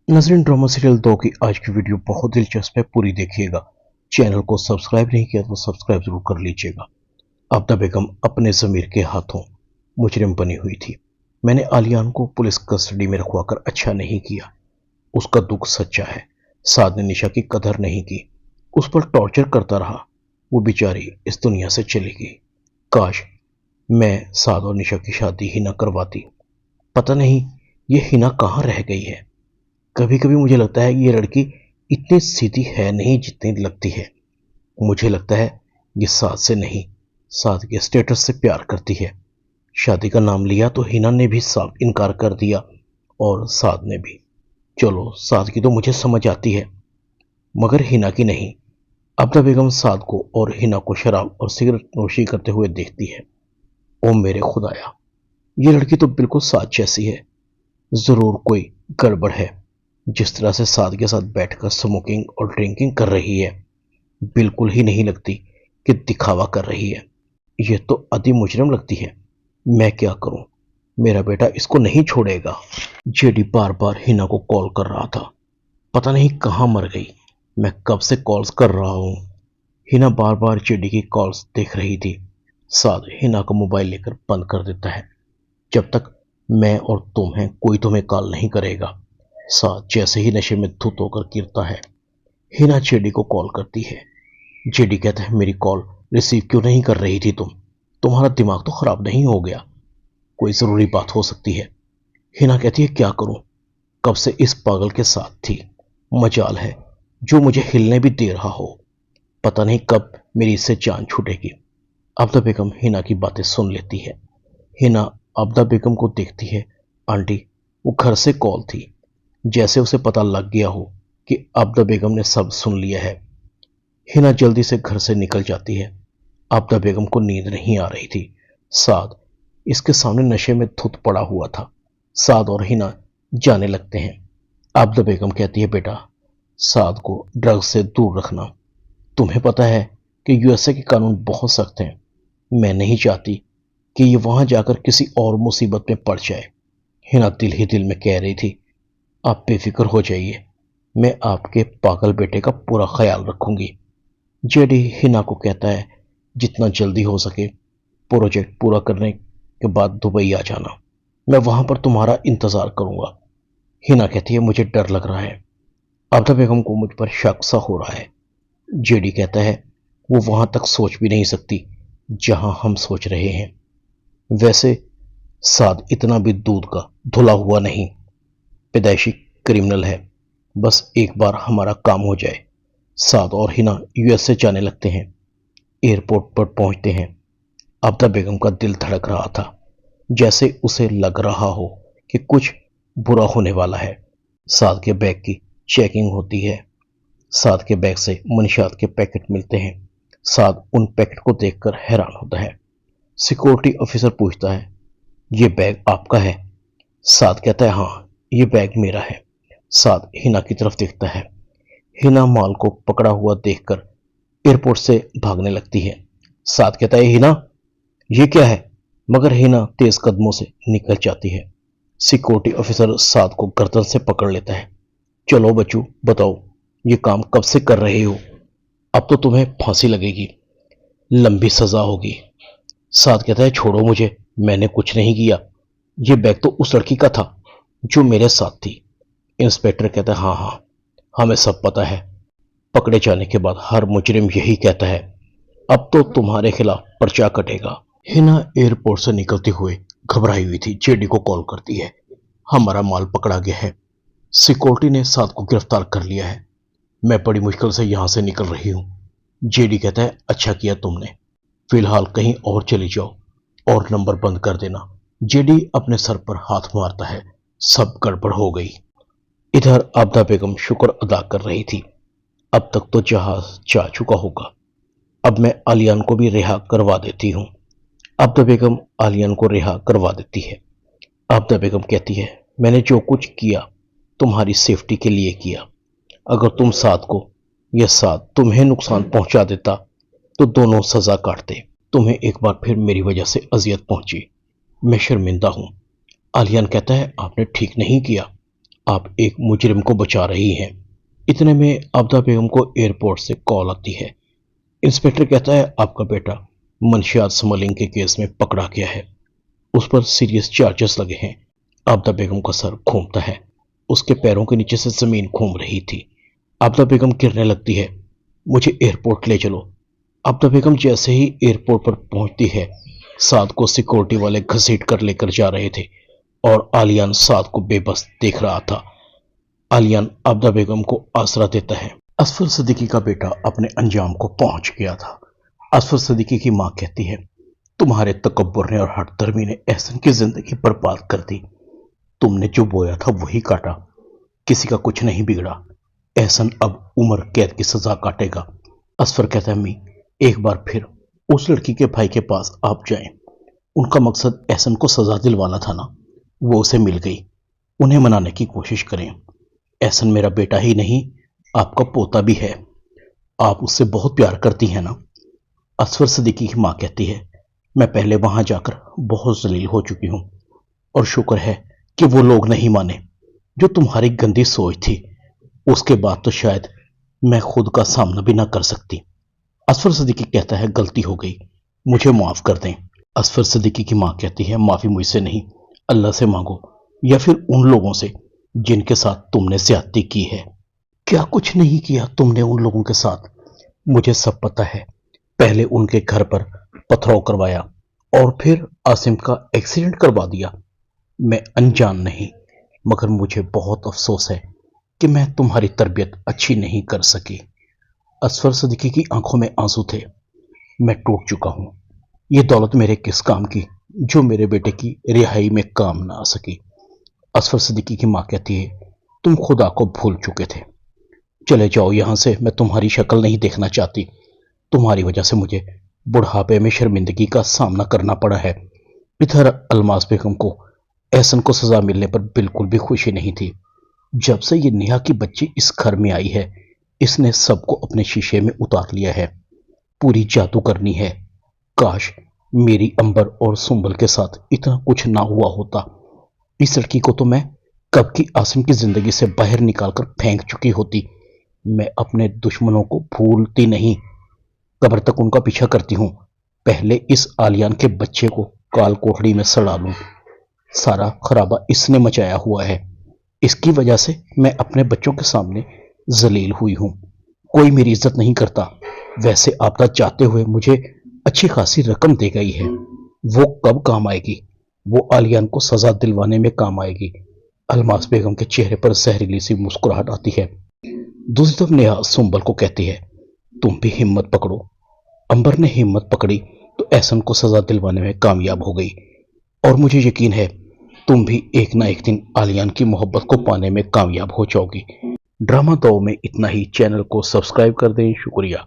नजरीन, drama serial 2 की आज की वीडियो बहुत दिलचस्प है, पूरी देखिएगा। चैनल को सब्सक्राइब नहीं किया तो सब्सक्राइब जरूर कर लीजिएगा। आबदा बेगम अपने ज़मीर के हाथों मुजरिम बनी हुई थी। मैंने आलियान को पुलिस कस्टडी में रखवाकर अच्छा नहीं किया। उसका दुख सच्चा है। साद ने निशा की कदर नहीं की, उस पर टॉर्चर करता रहा। वो बेचारी इस दुनिया से चली गई। काश मैं साद और निशा की शादी ही ना करवाती। पता नहीं ये हिना कहाँ रह गई है। कभी कभी मुझे लगता है कि ये लड़की इतनी सीधी है नहीं जितनी लगती है। मुझे लगता है ये साद से नहीं, साद के स्टेटस से प्यार करती है। शादी का नाम लिया तो हिना ने भी साफ इनकार कर दिया और साद ने भी। चलो, साद की तो मुझे समझ आती है मगर हिना की नहीं। अब्दा बेगम साद को और हिना को शराब और सिगरेट नोशी करते हुए देखती है। ओ मेरे खुदाया, ये लड़की तो बिल्कुल साद जैसी है। जरूर कोई गड़बड़ है। जिस तरह से साद के साथ बैठकर स्मोकिंग और ड्रिंकिंग कर रही है, बिल्कुल ही नहीं लगती कि दिखावा कर रही है। ये तो अति मुजरिम लगती है। मैं क्या करूं, मेरा बेटा इसको नहीं छोड़ेगा। जेडी बार बार हिना को कॉल कर रहा था। पता नहीं कहां मर गई। मैं कब से कॉल्स कर रहा हूं। हिना बार बार जेडी की कॉल्स देख रही थी। साद हिना का मोबाइल लेकर बंद कर देता है। जब तक मैं और तुम हैं, कोई तुम्हें कॉल नहीं करेगा। साद जैसे ही नशे में धुत होकर गिरता है, हिना जेडी को कॉल करती है। जेडी कहता है, मेरी कॉल रिसीव क्यों नहीं कर रही थी तुम? तुम्हारा दिमाग तो खराब नहीं हो गया? कोई जरूरी बात हो सकती है। हिना कहती है, क्या करूं, कब से इस पागल के साथ थी। मजाल है जो मुझे हिलने भी दे रहा हो। पता नहीं कब मेरी इससे जान छूटेगी। अब्दा बेगम हिना की बातें सुन लेती है। हिना अब्दा बेगम को देखती है। आंटी, वो घर से कॉल थी, जैसे उसे पता लग गया हो कि अब्दा बेगम ने सब सुन लिया है। हिना जल्दी से घर से निकल जाती है। अब्दा बेगम को नींद नहीं आ रही थी। साद इसके सामने नशे में धुत पड़ा हुआ था। साद और हिना जाने लगते हैं। अब्दा बेगम कहती है, बेटा साद को ड्रग्स से दूर रखना। तुम्हें पता है कि यूएसए के कानून बहुत सख्त हैं। मैं नहीं चाहती कि ये वहां जाकर किसी और मुसीबत में पड़ जाए। हिना दिल ही दिल में कह रही थी, आप बेफिक्र हो जाइए, मैं आपके पागल बेटे का पूरा ख्याल रखूंगी। जेडी हिना को कहता है, जितना जल्दी हो सके प्रोजेक्ट पूरा करने के बाद दुबई आ जाना, मैं वहां पर तुम्हारा इंतजार करूंगा। हिना कहती है, मुझे डर लग रहा है। अब्दा बेगम को मुझ पर शक सा हो रहा है। जेडी कहता है, वो वहां तक सोच भी नहीं सकती जहां हम सोच रहे हैं। वैसे साद इतना भी दूध का धुला हुआ नहीं, पैदाइशी क्रिमिनल है। बस एक बार हमारा काम हो जाए। साद और हिना यूएसए जाने लगते हैं। एयरपोर्ट पर पहुंचते हैं। अब्दा बेगम का दिल धड़क रहा था, जैसे उसे लग रहा हो कि कुछ बुरा होने वाला है। साद के बैग की चेकिंग होती है। साद के बैग से मुनशात के पैकेट मिलते हैं। साद उन पैकेट को देखकर हैरान होता है। सिक्योरिटी ऑफिसर पूछता है, ये बैग आपका है? साद कहता है, हाँ, ये बैग मेरा है। साद हिना की तरफ देखता है। हिना माल को पकड़ा हुआ देखकर एयरपोर्ट से भागने लगती है। साद कहता है, हिना ये क्या है? मगर हिना तेज कदमों से निकल जाती है। सिक्योरिटी ऑफिसर साद को गर्दन से पकड़ लेता है। चलो बच्चू, बताओ ये काम कब से कर रहे हो? अब तो तुम्हें फांसी लगेगी, लंबी सजा होगी। साद कहता है, छोड़ो मुझे, मैंने कुछ नहीं किया। ये बैग तो उस लड़की का था जो मेरे साथ थी। इंस्पेक्टर कहता है, हाँ हाँ, हमें सब पता है। पकड़े जाने के बाद हर मुजरिम यही कहता है, अब तो तुम्हारे खिलाफ पर्चा कटेगा। हिना एयरपोर्ट से निकलते हुए घबराई हुई थी। जेडी को कॉल करती है, हमारा माल पकड़ा गया है, सिक्योरिटी ने साद को गिरफ्तार कर लिया है, मैं बड़ी मुश्किल से यहां से निकल रही हूं। जेडी कहता है, अच्छा किया तुमने, फिलहाल कहीं और चली जाओ और नंबर बंद कर देना। जेडी अपने सर पर हाथ मारता है, सब गड़बड़ हो गई। इधर आबदा बेगम शुक्र अदा कर रही थी, अब तक तो जहाज जा चुका होगा। अब मैं आलियान को भी रिहा करवा देती हूँ। आबदा बेगम आलियान को रिहा करवा देती है। आबदा बेगम कहती है, मैंने जो कुछ किया तुम्हारी सेफ्टी के लिए किया। अगर तुम साद को या साद तुम्हें नुकसान पहुंचा देता तो दोनों सजा काटते। तुम्हें एक बार फिर मेरी वजह से अजियत पहुंची, मैं शर्मिंदा हूं। आलियान कहता है, आपने ठीक नहीं किया, آپ ایک مجرم کو بچا رہی ہیں۔ اتنے میں عبدہ بیگم کو ایئرپورٹ سے کال آتی ہے۔ انسپیکٹر کہتا ہے آپ کا بیٹا منشیات سمگلنگ کے کیس میں پکڑا گیا ہے، اس پر سیریس چارجز لگے ہیں۔ عبدہ بیگم کا سر گھومتا ہے، اس کے پیروں کے نیچے سے زمین گھوم رہی تھی۔ عبدہ بیگم گرنے لگتی ہے۔ مجھے ایئرپورٹ لے چلو۔ عبدہ بیگم جیسے ہی ایئرپورٹ پر پہنچتی ہے، سعد کو سیکورٹی والے گھسیٹ کر لے کر جا رہے تھے اور عالیان سعد کو بے بس دیکھ رہا تھا۔ عالیان عبدہ بیگم کو آسرا دیتا ہے۔ اسفر صدیقی کا بیٹا اپنے انجام کو پہنچ گیا تھا۔ اسفر صدیقی کی ماں کہتی ہے تمہارے تکبر نے اور ہٹ درمی نے احسن کی زندگی برباد کر دی۔ تم نے جو بویا تھا وہی کاٹا، کسی کا کچھ نہیں بگڑا۔ احسن اب عمر قید کی سزا کاٹے گا۔ اسفر کہتا ہے امی ایک بار پھر اس لڑکی کے بھائی کے پاس آپ جائیں، ان کا مقصد احسن کو سزا دلوانا تھا نا، وہ اسے مل گئی، انہیں منانے کی کوشش کریں۔ احسن میرا بیٹا ہی نہیں، آپ کا پوتا بھی ہے، آپ اس سے بہت پیار کرتی ہیں نا۔ اسفر صدیقی کی ماں کہتی ہے میں پہلے وہاں جا کر بہت ذلیل ہو چکی ہوں، اور شکر ہے کہ وہ لوگ نہیں مانے جو تمہاری گندی سوچ تھی، اس کے بعد تو شاید میں خود کا سامنا بھی نہ کر سکتی۔ اسفر صدیقی کہتا ہے غلطی ہو گئی، مجھے معاف کر دیں۔ اسفر صدیقی کی ماں کہتی ہے معافی مجھ سے نہیں، اللہ سے مانگو یا پھر ان لوگوں سے جن کے ساتھ تم نے زیادتی کی ہے۔ کیا کچھ نہیں کیا تم نے ان لوگوں کے ساتھ؟ مجھے سب پتا ہے، پہلے ان کے گھر پر پتھراؤ کروایا اور پھر عاصم کا ایکسیڈنٹ کروا دیا۔ میں انجان نہیں، مگر مجھے بہت افسوس ہے کہ میں تمہاری تربیت اچھی نہیں کر سکی۔ اسفر صدیقی کی آنکھوں میں آنسو تھے۔ میں ٹوٹ چکا ہوں، یہ دولت میرے کس کام کی جو میرے بیٹے کی رہائی میں کام نہ آ سکی۔ اسفر صدیقی کی ماں کہتی ہے تم خدا کو بھول چکے تھے، چلے جاؤ یہاں سے، میں تمہاری شکل نہیں دیکھنا چاہتی۔ تمہاری وجہ سے مجھے بڑھاپے میں شرمندگی کا سامنا کرنا پڑا ہے۔ ادھر الماس بیگم کو احسن کو سزا ملنے پر بالکل بھی خوشی نہیں تھی۔ جب سے یہ نیہا کی بچی اس گھر میں آئی ہے، اس نے سب کو اپنے شیشے میں اتار لیا ہے، پوری جادو کرنی ہے۔ کاش میری امبر اور سنبل کے ساتھ اتنا کچھ نہ ہوا ہوتا، اس لڑکی کو تو میں کب کی عاصم کی زندگی سے باہر نکال کر پھینک چکی ہوتی۔ میں اپنے دشمنوں کو بھولتی نہیں، قبر تک ان کا پیچھا کرتی ہوں، پہلے اس عالیان کے بچے کو کال کوٹڑی میں سڑا لوں۔ سارا خرابہ اس نے مچایا ہوا ہے، اس کی وجہ سے میں اپنے بچوں کے سامنے ذلیل ہوئی ہوں، کوئی میری عزت نہیں کرتا۔ ویسے آپدہ چاہتے ہوئے مجھے اچھی خاصی رقم دے گئی ہے، وہ کب کام آئے گی؟ وہ عالیان کو سزا دلوانے میں کام آئے گی۔ الماس بیگم کے چہرے پر زہریلی سی مسکراہٹ آتی ہے۔ دوسری طرف نیہا سنبل کو کہتی ہے تم بھی ہمت پکڑو۔ امبر نے ہمت پکڑی تو احسن کو سزا دلوانے میں کامیاب ہو گئی، اور مجھے یقین ہے تم بھی ایک نہ ایک دن عالیان کی محبت کو پانے میں کامیاب ہو جاؤ گی۔ ڈرامہ دو میں اتنا ہی، چینل کو سبسکرائب کر دیں، شکریہ۔